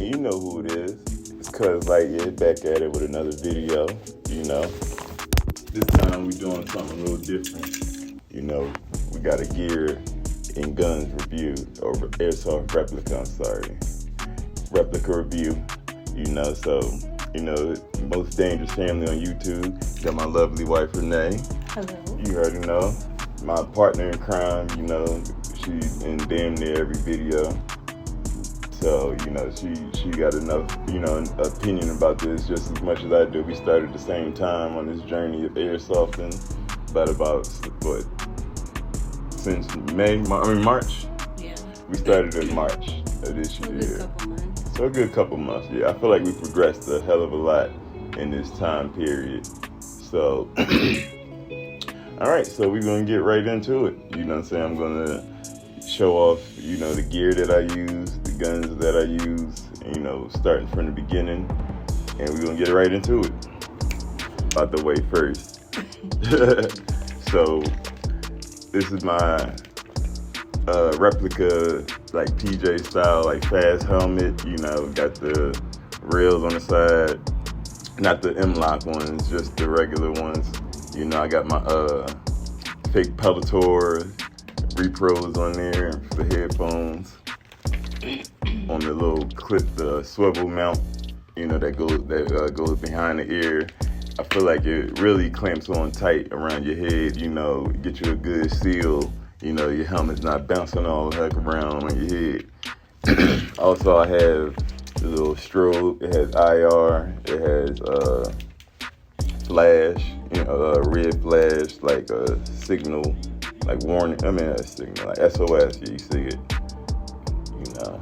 you know who it is. It's Cuz Light, yeah, back at it with another video, you know. This time we doing something a little different. You know, we got a gear and guns review, or airsoft replica, I'm sorry. Replica review, you know, so, you know, Most Dangerous Family on YouTube. Got my lovely wife, Renee. Hello. You already know. My partner in crime, you know, she's in damn near every video. So, you know, she got enough, you know, opinion about this just as much as I do. We started at the same time on this journey of airsofting, but about, what, since March? Yeah. We started in March of this year. A good couple months. So a good couple months, yeah. I feel like we progressed a hell of a lot in this time period. So, all right, so we're gonna get right into it. You know what I'm saying? I'm gonna show off, you know, the gear that I use, the guns that I use, and, you know, starting from the beginning, and we're gonna get right into it. Out the way first. So, this is my replica, like PJ style, like fast helmet. You know, got the rails on the side, not the M-lock ones, just the regular ones. You know, I got my fake Pelotor repros on there for the headphones. On the little clip, the swivel mount, you know, that goes behind the ear. I feel like it really clamps on tight around your head. You know, get you a good seal. You know, your helmet's not bouncing all the heck around on your head. Also, I have the little strobe. It has IR. It has flash, you know, red flash, like a signal, like warning. I mean, a signal, like SOS. Yeah, you see it. You know,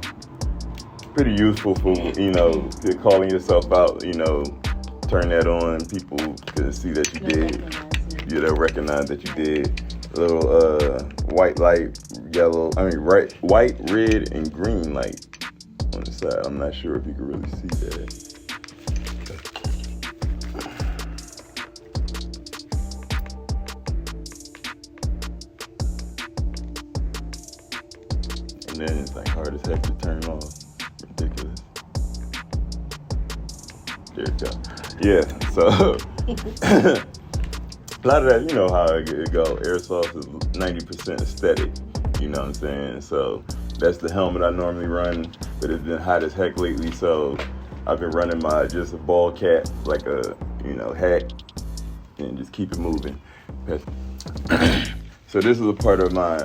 pretty useful for, you know, if you're calling yourself out. You know, turn that on. People can see that you did. Yeah, they'll recognize that you did. A little white light, yellow. I mean, white, red, and green light on the side. I'm not sure if you can really see that. And then it's like hard as heck to turn off. Ridiculous. There it go. Yeah, so a lot of that, you know how it go. Airsoft is 90% aesthetic, you know what I'm saying? So that's the helmet I normally run, but it's been hot as heck lately, so I've been running just a ball cap, like a, you know, hat, and just keep it moving. So this is a part of my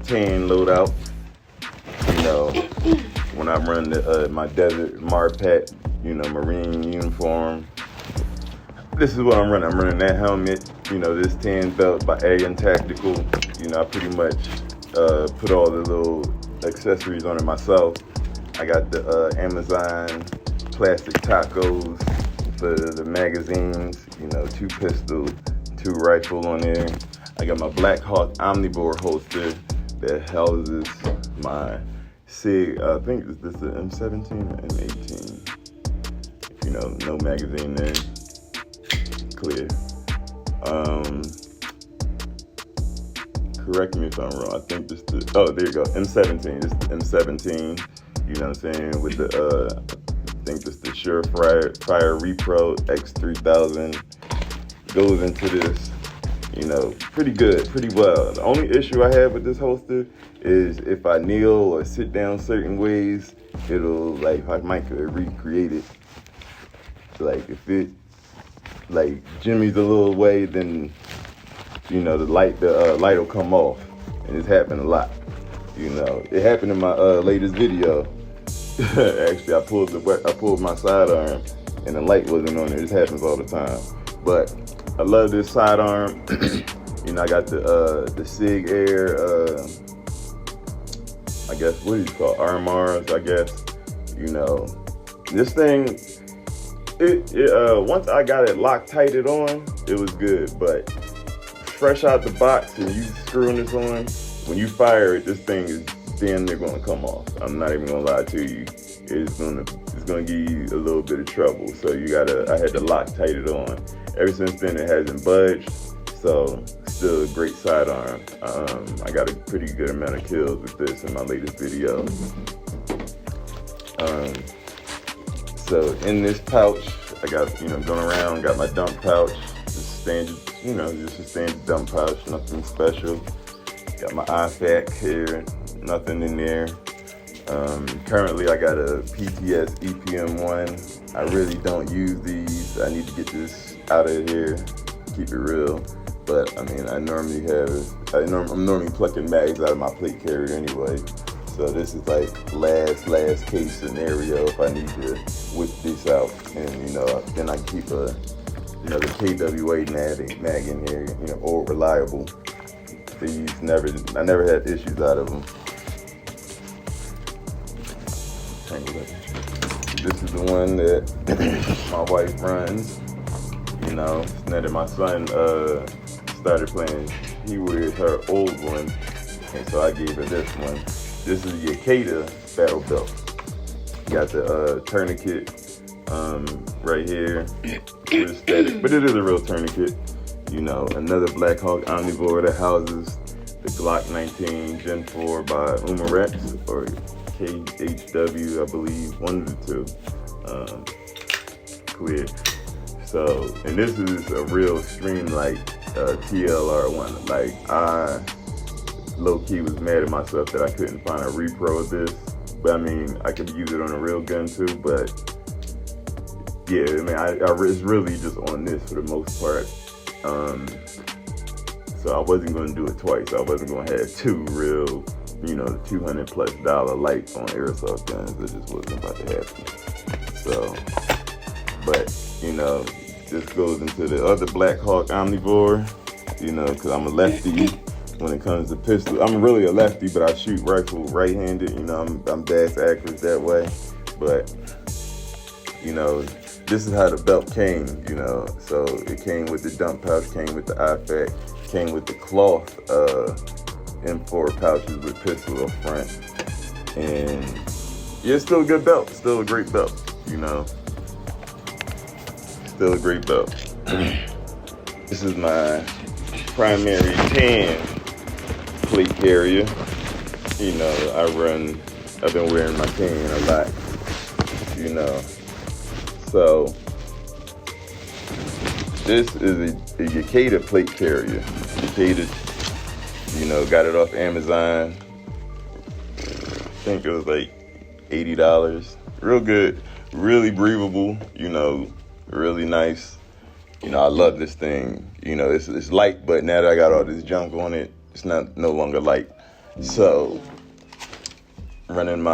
tan loadout. You know, when I run my desert Marpat, you know, Marine uniform. This is what I'm running. I'm running that helmet, you know, this tan belt by A&M Tactical. You know, I pretty much put all the little accessories on it myself. I got the Amazon plastic tacos for the magazines, you know, 2 pistol, 2 rifle on there. I got my Black Hawk Omnivore holster that houses my SIG, I think this is the M17 or M18. You know, no magazine there. Clear. Correct me if I'm wrong. I think this is there you go. M17. This is the M17. You know what I'm saying? With the I think this is the Surefire Repro X3000. Goes into this, you know, pretty good, pretty well. The only issue I have with this holster is if I kneel or sit down certain ways, it'll, like, I might could recreate it. Like, if it, like, jimmies a little way, then, you know, the light will come off. And it's happened a lot. You know, it happened in my latest video. Actually, I pulled my sidearm and the light wasn't on it. This happens all the time. But I love this sidearm. You know, I got the SIG Air, I guess, what do you call it? RMRs, I guess. You know, this thing, once I got it Loctited on, it was good. But fresh out the box and you screwing this on, when you fire it, this thing is damn near gonna come off. I'm not even gonna lie to you. It's gonna give you a little bit of trouble. So I had to Loctite it on. Ever since then, it hasn't budged. So still a great sidearm. I got a pretty good amount of kills with this in my latest video. So in this pouch, I got, going around, got my dump pouch, just standard, just a standard dump pouch, nothing special. Got my IFAC here, nothing in there. Currently I got a PTS EPM1. I really don't use these. I need to get this out of here, keep it real. But I mean, I'm normally plucking mags out of my plate carrier anyway. So this is like last case scenario if I need to whip this out. And then I keep the KWA mag in here, old reliable. These I never had issues out of them. This is the one that my wife runs. Now that my son started playing, he wears her old one, and so I gave her this one. This is the Yakeda battle belt. Got the tourniquet right here. It's static, but it is a real tourniquet. Another Black Hawk Omnivore that houses the Glock 19 Gen 4 by Umarex or KHW, I believe, one of the two. Clear. So, and this is a real extreme TLR one. Like, I low-key was mad at myself that I couldn't find a repro of this. But I mean, I could use it on a real gun too, but yeah, I mean, it's really just on this for the most part. So I wasn't gonna do it twice. I wasn't gonna have two real, $200+ lights on airsoft guns. It just wasn't about to happen. So, but, this goes into the other Black Hawk Omnivore, because I'm a lefty when it comes to pistol. I'm really a lefty, but I shoot rifle right-handed. I'm bass accurate that way. But, this is how the belt came, So it came with the dump pouch, came with the IFAC, came with the cloth M4 pouches with pistol up front. And yeah, it's still a good belt, still a great belt, Still a great belt. This is my primary tan plate carrier. I've been wearing my tan a lot, So this is a Yakeda plate carrier. Yakeda, got it off Amazon. I think it was like $80. Real good, really breathable, really nice. I love this thing. It's light, but now that I got all this junk on it, it's no longer light. So running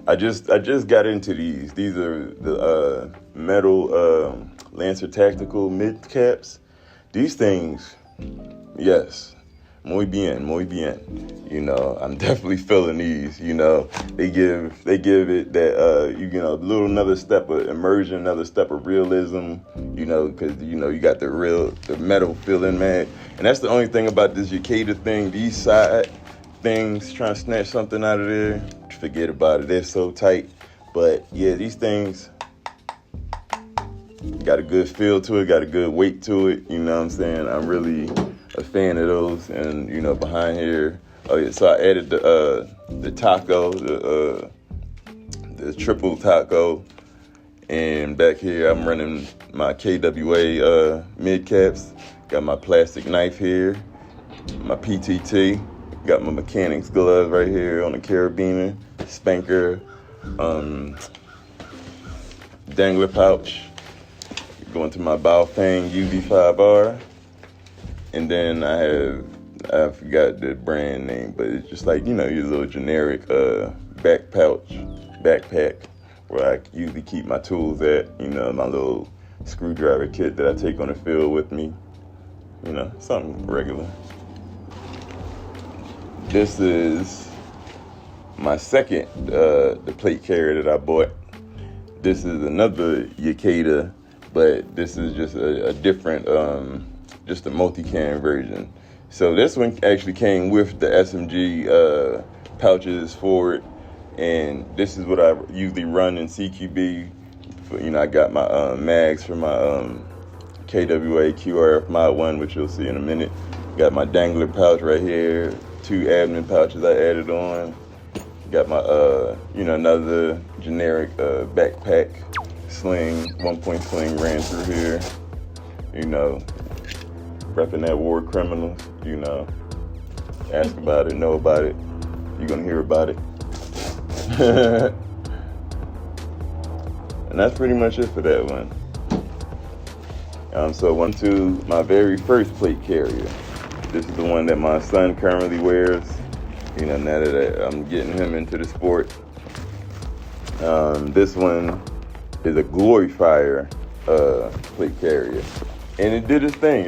I just got into these. These are the metal Lancer Tactical mid caps. These things, yes, muy bien. I'm definitely feeling these. They give it that another step of immersion, another step of realism. Because you got the metal feeling, man. And that's the only thing about this Yakeda thing. These side things, trying to snatch something out of there, forget about it. They're so tight. But yeah, these things got a good feel to it, got a good weight to it. You know what I'm saying? I'm really a fan of those. And behind here, oh yeah, so I added the taco, the triple taco, and back here I'm running my KWA mid caps. Got my plastic knife here, my PTT. Got my mechanics gloves right here on the carabiner, spanker, dangler pouch. Going to my Baofeng UV5R, and then I forgot the brand name, but it's just like your little generic backpack where I usually keep my tools at. My little screwdriver kit that I take on the field with me. Something regular. This is my second the plate carrier that I bought. This is another Yakeda, but this is just a different, just a multi-cam version. So this one actually came with the SMG pouches for it, and this is what I usually run in CQB. I got my mags for my KWA QRF Mod 1, which you'll see in a minute. Got my dangler pouch right here, 2 admin pouches I added on. Got my, another generic backpack sling, 1-point sling ran through here. Repping that war criminals, ask about it, know about it. You're gonna hear about it. And that's pretty much it for that one. So on to my very first plate carrier. This is the one that my son currently wears. Now that I'm getting him into the sport. This one is a Glory Fire plate carrier. And it did its thing.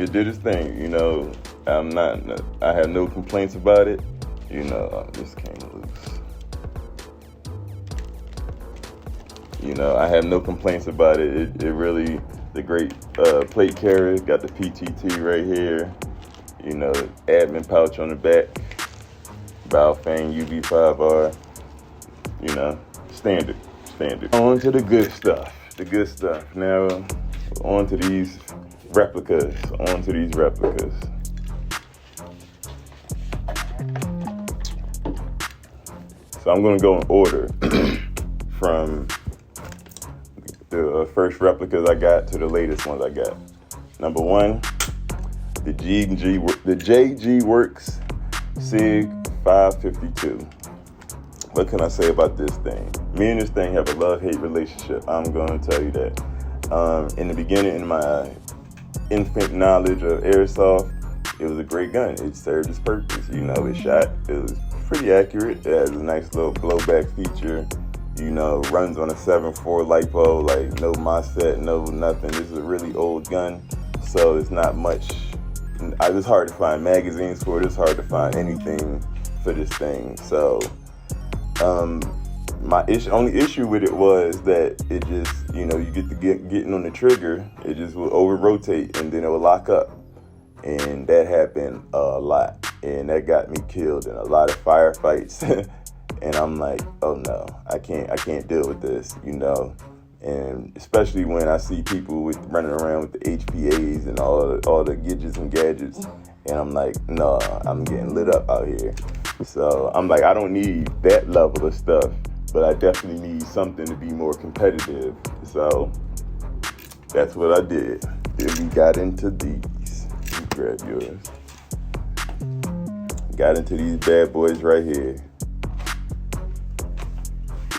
I have no complaints about it. This came loose. I have no complaints about it. It really, the great plate carrier. Got the PTT right here. Admin pouch on the back. Baofeng UV5R. Standard. On to the good stuff. Now, on to these replicas. So I'm gonna go in order from the first replicas I got to the latest ones I got. Number one, the JG Works SIG 552. What can I say about this thing? Me and this thing have a love-hate relationship. I'm gonna tell you that. In the beginning, in my infant knowledge of airsoft, it was a great gun. It served its purpose. It shot. It was pretty accurate. It has a nice little blowback feature. Runs on a 7.4 LiPo, like no MOSFET, no nothing. This is a really old gun, so it's not much. It's hard to find magazines for it. It's hard to find anything for this thing. So, my only issue with it was that it just, you get to getting on the trigger, it just will over rotate and then it will lock up. And that happened a lot. And that got me killed in a lot of firefights. And I'm like, oh no, I can't deal with this, And especially when I see people running around with the HPAs and all the gadgets and gadgets. And I'm like, no, I'm getting lit up out here. So I'm like, I don't need that level of stuff, but I definitely need something to be more competitive. So that's what I did. Then we got into these. You grab yours. Got into these bad boys right here.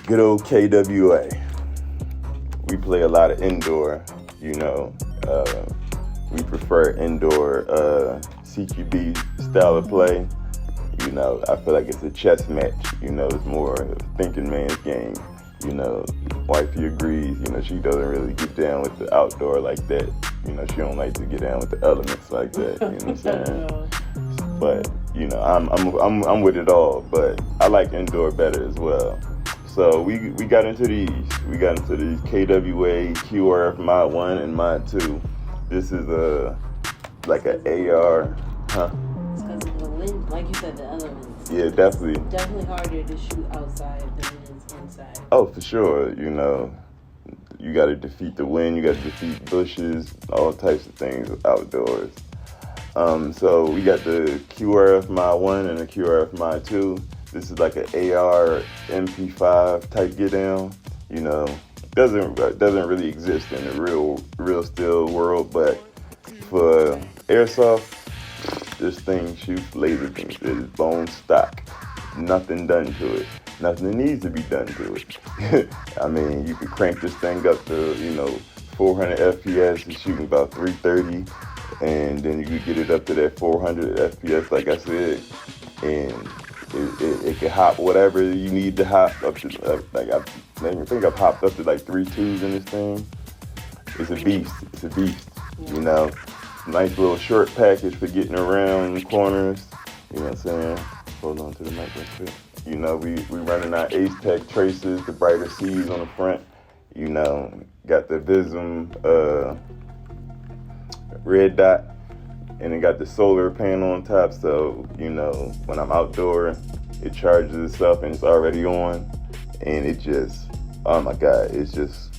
Good old KWA. We play a lot of indoor, we prefer indoor CQB style of play. I feel like it's a chess match. It's more a thinking man's game. Wifey agrees. She doesn't really get down with the outdoor like that. She don't like to get down with the elements like that. You know what I'm saying? But I'm with it all. But I like indoor better as well. So we got into these. We got into these KWA QRF Mod 1 and Mod 2. This is like an AR, huh? It's because of the wind, like you said, the elements. Yeah, definitely. It's definitely harder to shoot outside than it is inside. Oh, for sure. You got to defeat the wind. You got to defeat bushes, all types of things outdoors. So we got the QRF Mod 1 and the QRF Mod 2. This is like an AR MP5 type get down. Doesn't really exist in the real still world, but for airsoft, this thing shoots laser beams. It is bone stock. Nothing done to it. Nothing needs to be done to it. I mean, you could crank this thing up to 400 FPS. It's shooting about 330, and then you could get it up to that 400 FPS, like I said, and it can hop whatever you need to hop up to. I think I've hopped up to like 3 2s in this thing. It's a beast. Nice little short package for getting around corners. You know what I'm saying? Hold on to the mic real quick. We running our Ace Tech traces, the brighter C's on the front. Got the Vism red dot. And it got the solar panel on top, so, when I'm outdoor, it charges itself and it's already on. And it just, oh my God, it's just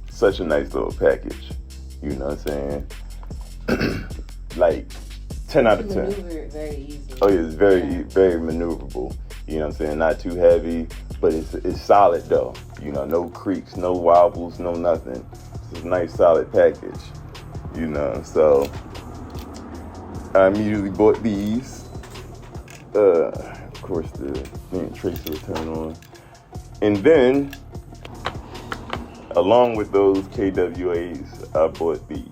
such a nice little package. You know what I'm saying? Like, 10 out of 10. Maneuver it very easily. Oh yeah, it's very maneuverable. You know what I'm saying? Not too heavy, but it's solid though. You know, no creaks, no wobbles, no nothing. It's a nice solid package. You know, so I immediately bought these. Of course, the thing tracer will turn on. And then, along with those KWAs, I bought these.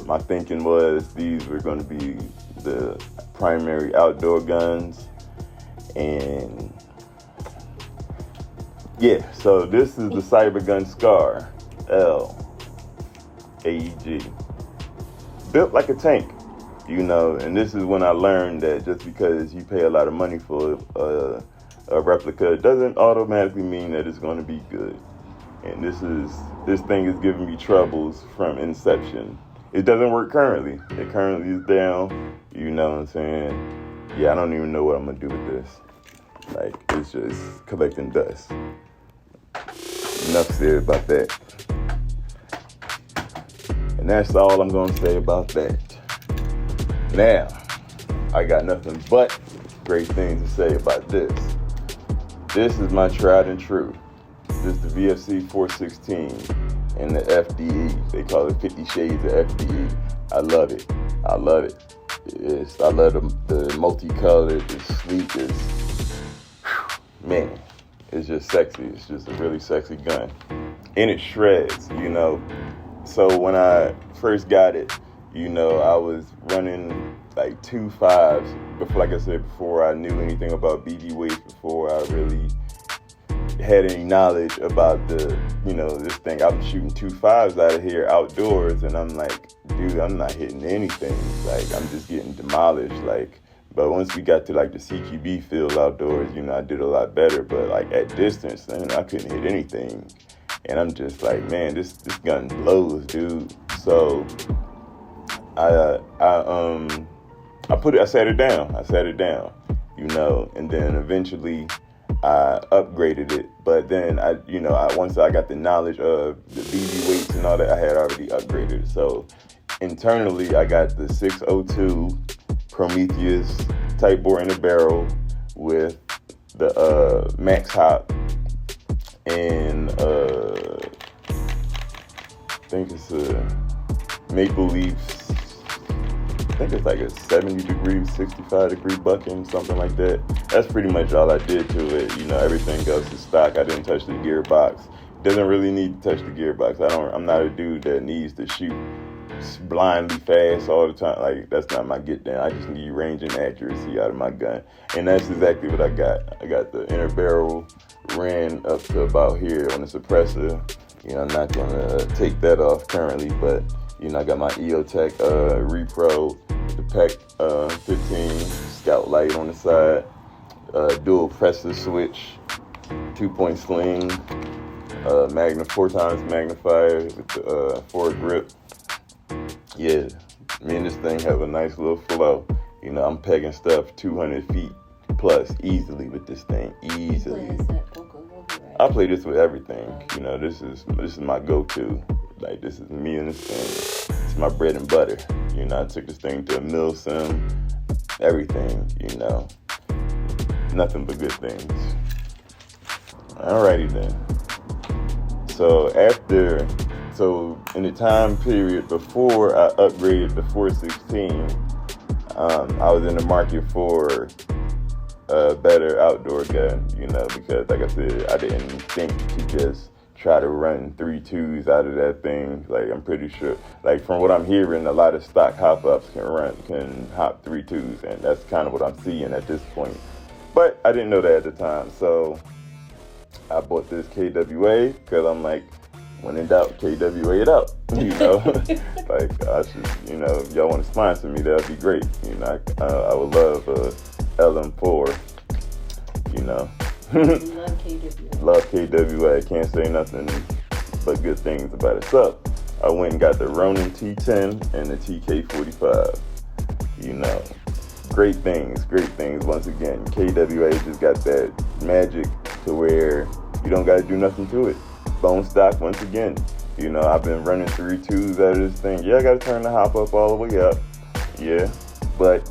My thinking was these were going to be the primary outdoor guns. And yeah, so this is the Cybergun Scar L AEG. Built like a tank, you know, and this is when I learned that just because you pay a lot of money for a replica doesn't automatically mean that it's going to be good. And this thing is giving me troubles from inception. It doesn't work currently. It currently is down, you know what I'm saying? Yeah, I don't even know what I'm going to do with this. Like, it's just collecting dust. Enough said about that. And that's all I'm going to say about that. Now, I got nothing but great things to say about this. This is my tried and true. This is the VFC 416 and the FDE. They call it 50 Shades of FDE. I love it. I love it. I love the multicolored, the sleek, man, it's just sexy. It's just a really sexy gun. And it shreds, you know. So when I first got it, you know, I was running like 2.5s before, like I said, before I knew anything about BB weights, before I really had any knowledge about this thing. I'm shooting 2.5s out of here outdoors, and I'm like, dude, I'm not hitting anything. Like, I'm just getting demolished. Like, but once we got to like the CQB field outdoors, you know, I did a lot better. But like at distance, man, I couldn't hit anything. And I'm just like, man, this gun blows, dude. So I sat it down, you know, and then eventually I upgraded it. But then once I got the knowledge of the BB weights and all that, I had already upgraded it. So internally, I got the 602 Prometheus type bore in the barrel with the max hop and I think it's a Maple Leaf. I think it's like a 70 degree, 65 degree bucking, something like that. That's pretty much all I did to it. You know, everything else is stock. I didn't touch the gearbox. Doesn't really need to touch the gearbox. I'm not a dude that needs to shoot blindly fast all the time. Like, that's not my get down. I just need range and accuracy out of my gun. And that's exactly what I got. I got the inner barrel ran up to about here on the suppressor. You know, I'm not gonna take that off currently, but you know, I got my EOTech Repro, the PEC 15 Scout Light on the side, dual presser switch, 2-point sling, 4x magnifier with the foregrip. Yeah, me and this thing have a nice little flow. You know, I'm pegging stuff 200 feet plus easily with this thing, easily. I play this with everything. You know, this is my go-to. Like, this is me and this thing. It's my bread and butter. You know, I took this thing to a mill sim, everything, you know. Nothing but good things. Alrighty then. So in the time period before I upgraded the 416, I was in the market for a better outdoor gun, you know, because like I said, I didn't think to just try to run 3.2s out of that thing. Like, I'm pretty sure, like from what I'm hearing, a lot of stock hop-ups can hop 3.2s, and that's kind of what I'm seeing at this point. But I didn't know that at the time, so I bought this KWA because I'm like, when in doubt, KWA it out, you know. Like, I should, you know, if y'all want to sponsor me, that'd be great. You know, I would love a LM4, you know. Love KWA. Love KWA. Can't say nothing but good things about it. So I went and got the Ronin T10 and the TK45. You know, great things. Once again, KWA just got that magic to where you don't got to do nothing to it. Bone stock once again. You know, I've been running 3.2s out of this thing. Yeah, I got to turn the hop up all the way up. Yeah, but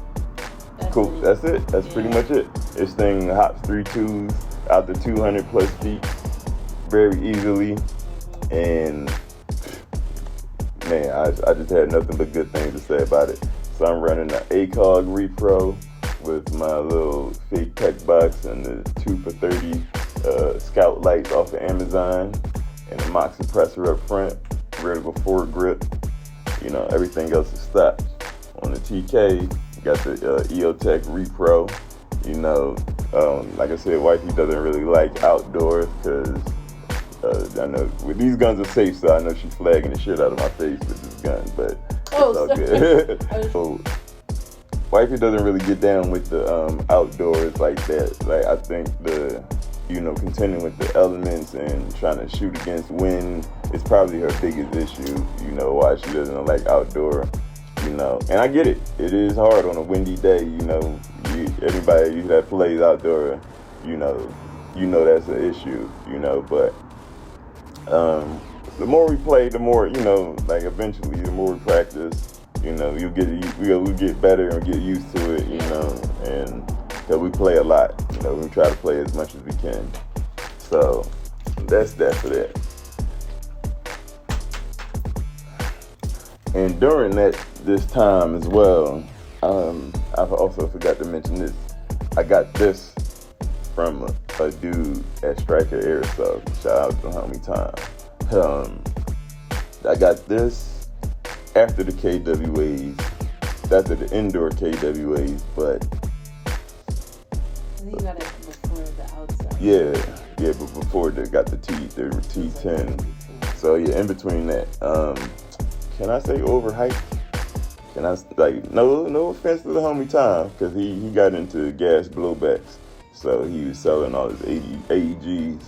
cool. That's it. That's pretty much it. This thing hops 3.2s out to 200 plus feet very easily, and man, I just had nothing but good things to say about it. So I'm running an ACOG Repro with my little fake tech box and the 2 for $30 Scout lights off of Amazon, and a Mox suppressor up front, vertical forward grip. You know, everything else is stock. On the TK, got the EOTech Repro. You know, like I said, wifey doesn't really like outdoors because I know with these guns are safe, so I know she's flagging the shit out of my face with this gun, but it's all good. So, wifey doesn't really get down with the outdoors like that. Like, I think contending with the elements and trying to shoot against wind is probably her biggest issue, you know, why she doesn't like outdoor, you know. And I get it. It is hard on a windy day, you know. Anybody that plays outdoor, you know that's an issue, you know, but the more we play, the more, you know, like eventually the more we practice, you know, we'll get better and get used to it, you know, and that we play a lot, you know, we try to play as much as we can. So that's that for that. And during this time as well, I also forgot to mention this. I got this from a dude at Striker Airsoft. Shout out to homie Tom. I got this after the KWAs, after the indoor KWAs, but I think you got it before the outside. Yeah, but before they got the T10. So yeah, in between that, can I say overhyped? Can I, like, no offense to the homie Tom, because he got into gas blowbacks, so he was selling all his AEGs.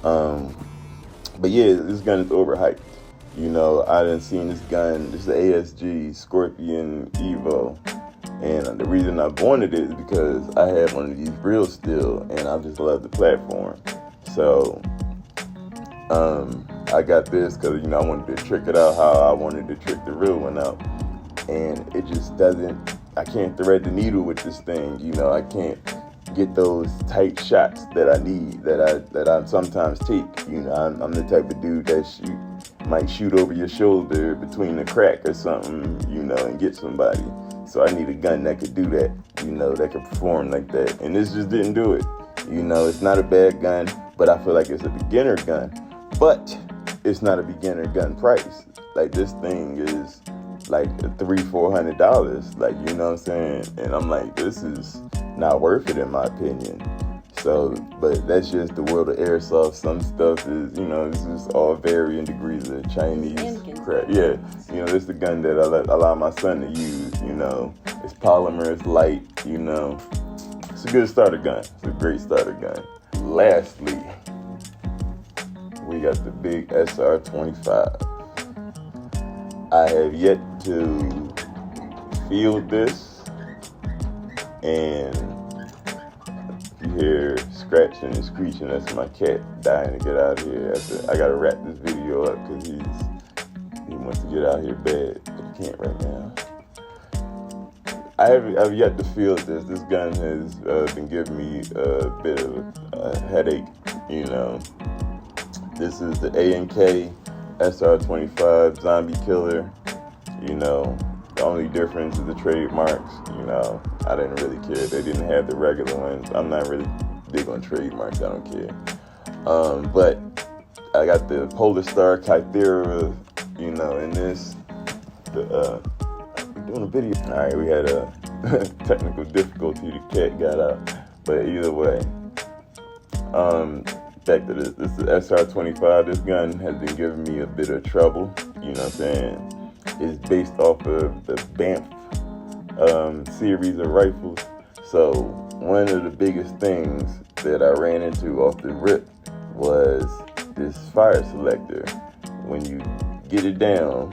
But yeah, this gun is overhyped. You know, I done seen this gun, this is the ASG Scorpion Evo, and the reason I wanted it is because I had one of these real still, and I just love the platform. So I got this because, you know, I wanted to trick it out how I wanted to trick the real one out. And it just I can't thread the needle with this thing, you know, I can't get those tight shots that I need, that I sometimes take, you know, I'm the type of dude that might shoot over your shoulder between a crack or something, you know, and get somebody. So I need a gun that could do that, you know, that could perform like that. And this just didn't do it. You know, it's not a bad gun, but I feel like it's a beginner gun. But it's not a beginner gun price. Like, this thing is like $300-400, like, you know what I'm saying? And I'm like, this is not worth it in my opinion. So, but that's just the world of airsoft. Some stuff is, you know, this is all varying degrees of Chinese crap. Yeah, you know, this is the gun that I allow my son to use, you know. It's polymer, it's light, you know. It's a good starter gun. It's a great starter gun. Lastly, we got the big SR25. I have yet to field this, and you hear scratching and screeching. That's my cat dying to get out of here. I gotta wrap this video up because he wants to get out here bad, but he can't right now. I've yet to field this. This gun has been giving me a bit of a headache, you know. This is the A&K SR25 Zombie Killer. You know, the only difference is the trademarks. You know, I didn't really care. They didn't have the regular ones. I'm not really big on trademarks. I don't care. But I got the Polar Star Kythera, you know, in this. We're doing a video. All right, we had a technical difficulty. The cat got out. But either way, back to this. This is SR25. This gun has been giving me a bit of trouble. You know what I'm saying? It's based off of the Banff series of rifles. So one of the biggest things that I ran into off the rip was this fire selector. When you get it down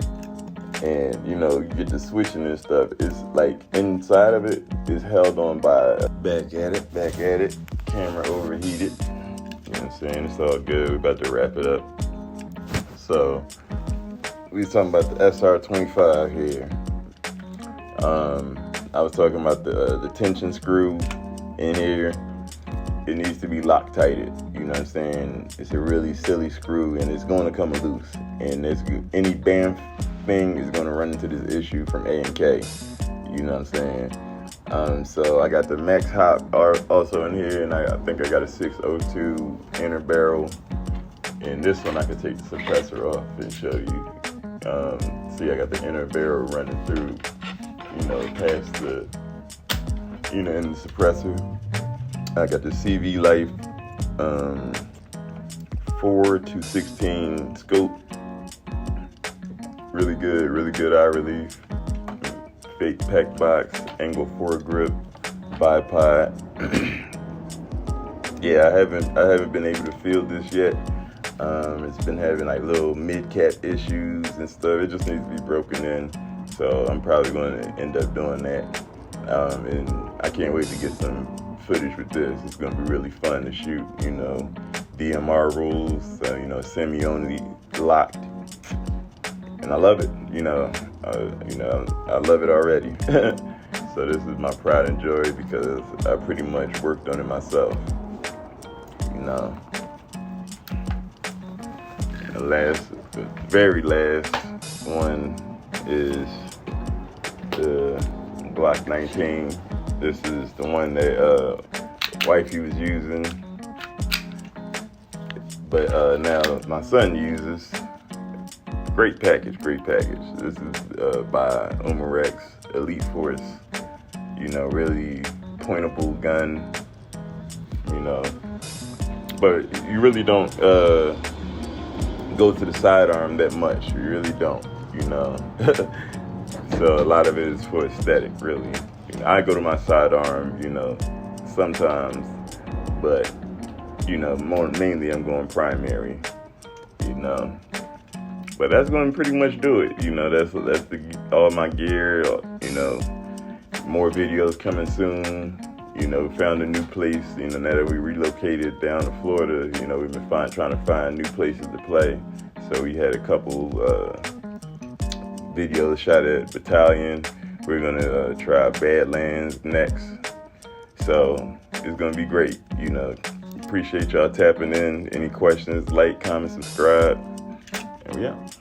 and, you know, you get the switching and stuff, it's like inside of it is held on by back at it. Camera overheated. You know what I'm saying? It's all good. We're about to wrap it up. So we talking about the SR25 here. I was talking about the tension screw in here. It needs to be Loctited. You know what I'm saying? It's a really silly screw, and it's going to come loose. And any bam thing is going to run into this issue from A and K. You know what I'm saying? So I got the Max Hop also in here, and I think I got a 602 inner barrel. And this one I can take the suppressor off and show you. See, I got the inner barrel running through, past the, in the suppressor. I got the CV Life 4-16 scope. Really good eye relief. Fake pack box, angle 4 grip, bipod. Yeah, I haven't been able to field this yet. It's been having like little mid-cap issues and stuff. It just needs to be broken in. So I'm probably going to end up doing that. And I can't wait to get some footage with this. It's going to be really fun to shoot, DMR rules, semi-only locked. And I love it, I love it already. So this is my pride and joy because I pretty much worked on it myself, The very last one is the Glock 19. This is the one that wifey was using, but now my son uses. Great package. This is by Umarex Elite Force. Really pointable gun. But you really don't go to the sidearm that much. You really don't. So a lot of it is for aesthetic, really. I go to my sidearm, sometimes, but mainly I'm going primary, But that's going to pretty much do it. That's all my gear. More videos coming soon. Found a new place. Now that we relocated down to Florida, we've been trying to find new places to play. So we had a couple videos shot at Battalion. We're gonna try Badlands next. So it's gonna be great. Appreciate y'all tapping in. Any questions? Like, comment, subscribe, and we out.